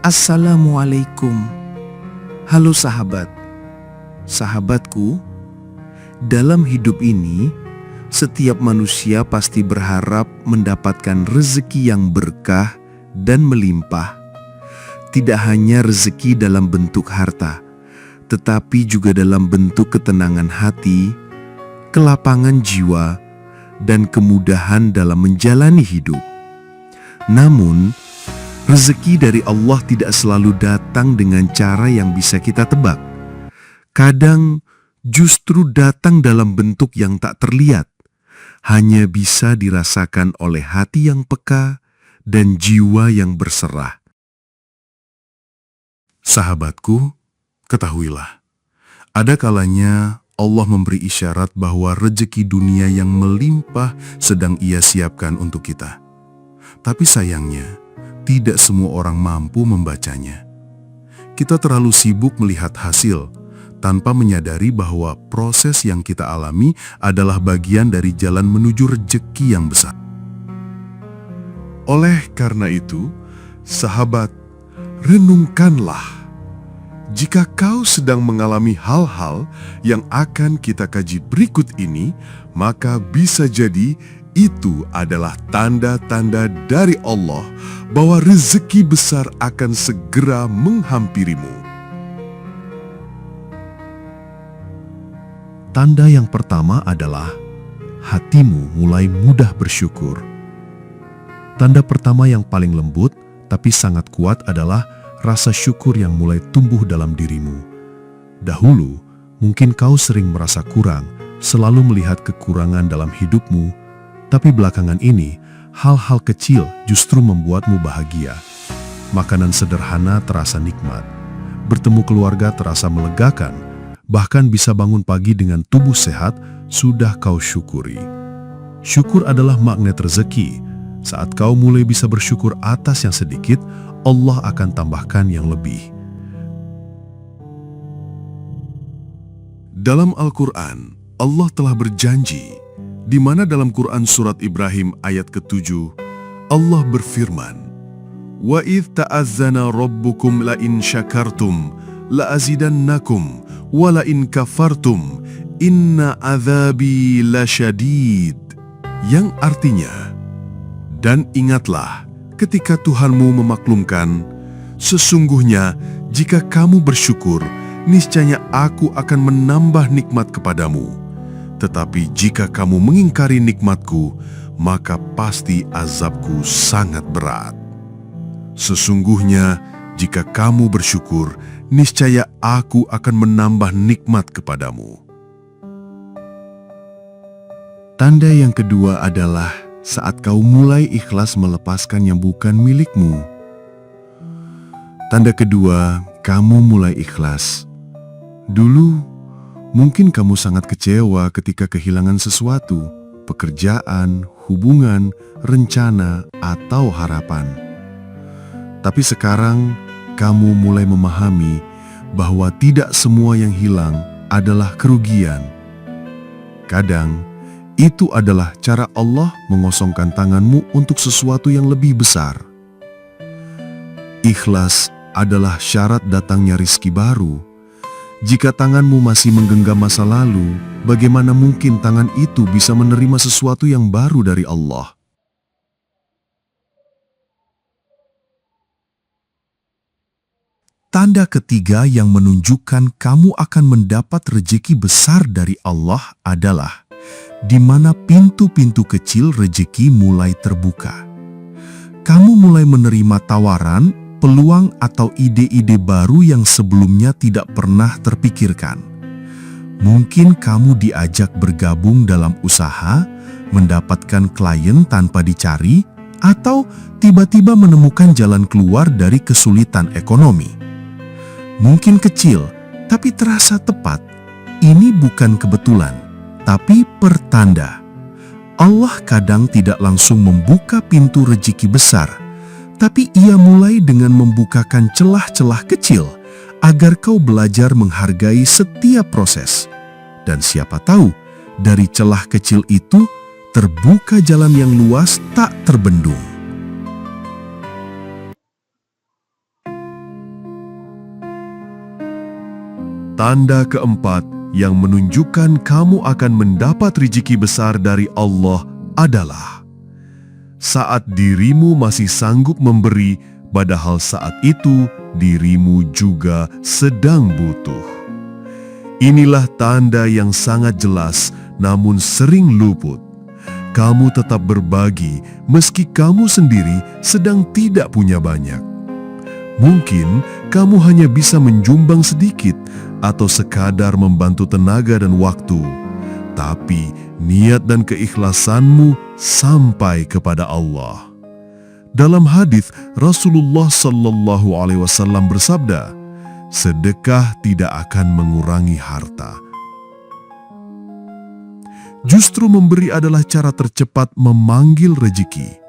Assalamualaikum. Halo sahabat. Sahabatku, dalam hidup ini, setiap manusia pasti berharap mendapatkan rezeki yang berkah dan melimpah. Tidak hanya rezeki dalam bentuk harta, tetapi juga dalam bentuk ketenangan hati, kelapangan jiwa, dan kemudahan dalam menjalani hidup. Namun, rezeki dari Allah tidak selalu datang dengan cara yang bisa kita tebak. Kadang justru datang dalam bentuk yang tak terlihat, hanya bisa dirasakan oleh hati yang peka dan jiwa yang berserah. Sahabatku, ketahuilah, ada kalanya Allah memberi isyarat bahwa rezeki dunia yang melimpah sedang Ia siapkan untuk kita. Tapi sayangnya, tidak semua orang mampu membacanya. Kita terlalu sibuk melihat hasil, tanpa menyadari bahwa proses yang kita alami adalah bagian dari jalan menuju rezeki yang besar. Oleh karena itu, sahabat, renungkanlah. Jika kau sedang mengalami hal-hal yang akan kita kaji berikut ini, maka bisa jadi itu adalah tanda-tanda dari Allah bahwa rezeki besar akan segera menghampirimu. Tanda yang pertama adalah hatimu mulai mudah bersyukur. Tanda pertama yang paling lembut tapi sangat kuat adalah rasa syukur yang mulai tumbuh dalam dirimu. Dahulu, mungkin kau sering merasa kurang, selalu melihat kekurangan dalam hidupmu. Tapi belakangan ini, hal-hal kecil justru membuatmu bahagia. Makanan sederhana terasa nikmat. Bertemu keluarga terasa melegakan. Bahkan bisa bangun pagi dengan tubuh sehat, sudah kau syukuri. Syukur adalah magnet rezeki. Saat kau mulai bisa bersyukur atas yang sedikit, Allah akan tambahkan yang lebih. Dalam Al-Quran, Allah telah berjanji, di mana dalam Quran Surat Ibrahim ayat ke-7, Allah berfirman, "Wa idh ta'azzana rabbukum la in syakartum la azidannakum wa la in kafartum inna adzabi lasyadid." Yang artinya, dan ingatlah ketika Tuhanmu memaklumkan, sesungguhnya jika kamu bersyukur, niscaya aku akan menambah nikmat kepadamu. Tetapi jika kamu mengingkari nikmatku, maka pasti azabku sangat berat. Sesungguhnya, jika kamu bersyukur, niscaya aku akan menambah nikmat kepadamu. Tanda yang kedua adalah saat kau mulai ikhlas melepaskan yang bukan milikmu. Tanda kedua, kamu mulai ikhlas. Dulu, mungkin kamu sangat kecewa ketika kehilangan sesuatu, pekerjaan, hubungan, rencana, atau harapan. Tapi sekarang, kamu mulai memahami bahwa tidak semua yang hilang adalah kerugian. Kadang, itu adalah cara Allah mengosongkan tanganmu untuk sesuatu yang lebih besar. Ikhlas adalah syarat datangnya rizki baru. Jika tanganmu masih menggenggam masa lalu, bagaimana mungkin tangan itu bisa menerima sesuatu yang baru dari Allah? Tanda ketiga yang menunjukkan kamu akan mendapat rezeki besar dari Allah adalah di mana pintu-pintu kecil rezeki mulai terbuka. Kamu mulai menerima tawaran, peluang atau ide-ide baru yang sebelumnya tidak pernah terpikirkan. Mungkin kamu diajak bergabung dalam usaha, mendapatkan klien tanpa dicari, atau tiba-tiba menemukan jalan keluar dari kesulitan ekonomi. Mungkin kecil, tapi terasa tepat. Ini bukan kebetulan, tapi pertanda. Allah kadang tidak langsung membuka pintu rezeki besar, tapi Ia mulai dengan membukakan celah-celah kecil agar kau belajar menghargai setiap proses. Dan siapa tahu, dari celah kecil itu terbuka jalan yang luas tak terbendung. Tanda keempat yang menunjukkan kamu akan mendapat rezeki besar dari Allah adalah saat dirimu masih sanggup memberi, padahal saat itu dirimu juga sedang butuh. Inilah tanda yang sangat jelas namun sering luput. Kamu tetap berbagi meski kamu sendiri sedang tidak punya banyak. Mungkin kamu hanya bisa menjumbang sedikit atau sekadar membantu tenaga dan waktu, tapi niat dan keikhlasanmu sampai kepada Allah. Dalam hadis Rasulullah Sallallahu Alaihi Wasallam bersabda, sedekah tidak akan mengurangi harta. Justru memberi adalah cara tercepat memanggil rezeki.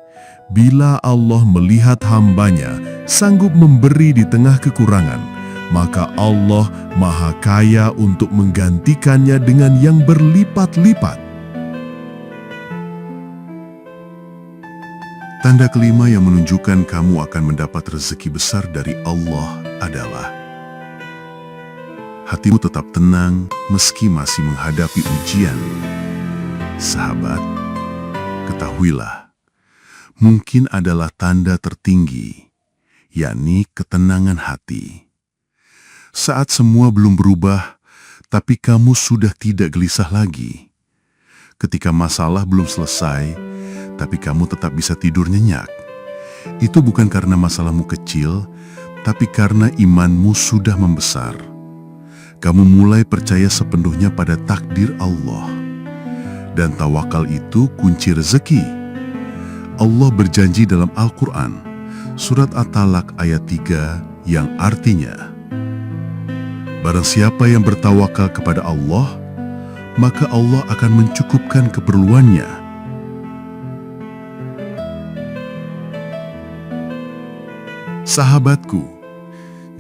Bila Allah melihat hambanya sanggup memberi di tengah kekurangan, maka Allah Maha Kaya untuk menggantikannya dengan yang berlipat-lipat. Tanda kelima yang menunjukkan kamu akan mendapat rezeki besar dari Allah adalah hatimu tetap tenang meski masih menghadapi ujian. Sahabat, ketahuilah, mungkin adalah tanda tertinggi, yakni ketenangan hati. Saat semua belum berubah, tapi kamu sudah tidak gelisah lagi. Ketika masalah belum selesai, tapi kamu tetap bisa tidur nyenyak. Itu bukan karena masalahmu kecil, tapi karena imanmu sudah membesar. Kamu mulai percaya sepenuhnya pada takdir Allah. Dan tawakal itu kunci rezeki. Allah berjanji dalam Al-Quran, surat At-Talaq ayat 3 yang artinya, barang siapa yang bertawakal kepada Allah, maka Allah akan mencukupkan keperluannya. Sahabatku,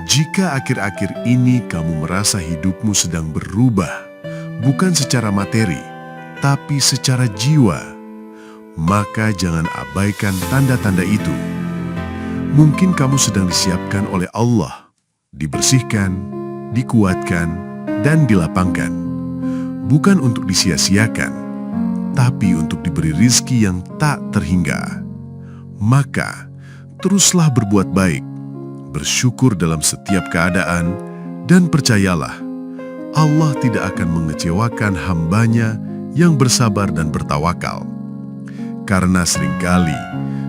jika akhir-akhir ini kamu merasa hidupmu sedang berubah, bukan secara materi, tapi secara jiwa, maka jangan abaikan tanda-tanda itu. Mungkin kamu sedang disiapkan oleh Allah, dibersihkan, dikuatkan, dan dilapangkan. Bukan untuk disia-siakan, tapi untuk diberi rizki yang tak terhingga. Maka, teruslah berbuat baik, bersyukur dalam setiap keadaan, dan percayalah, Allah tidak akan mengecewakan hambanya yang bersabar dan bertawakal. Karena seringkali,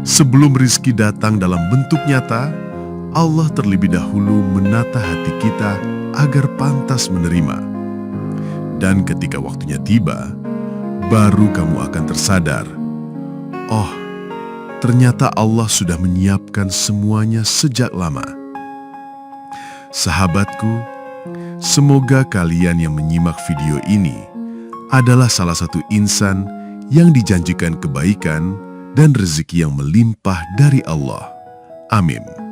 sebelum rizki datang dalam bentuk nyata, Allah terlebih dahulu menata hati kita agar pantas menerima. Dan ketika waktunya tiba, baru kamu akan tersadar, oh, ternyata Allah sudah menyiapkan semuanya sejak lama. Sahabatku, semoga kalian yang menyimak video ini adalah salah satu insan yang dijanjikan kebaikan dan rezeki yang melimpah dari Allah. Amin.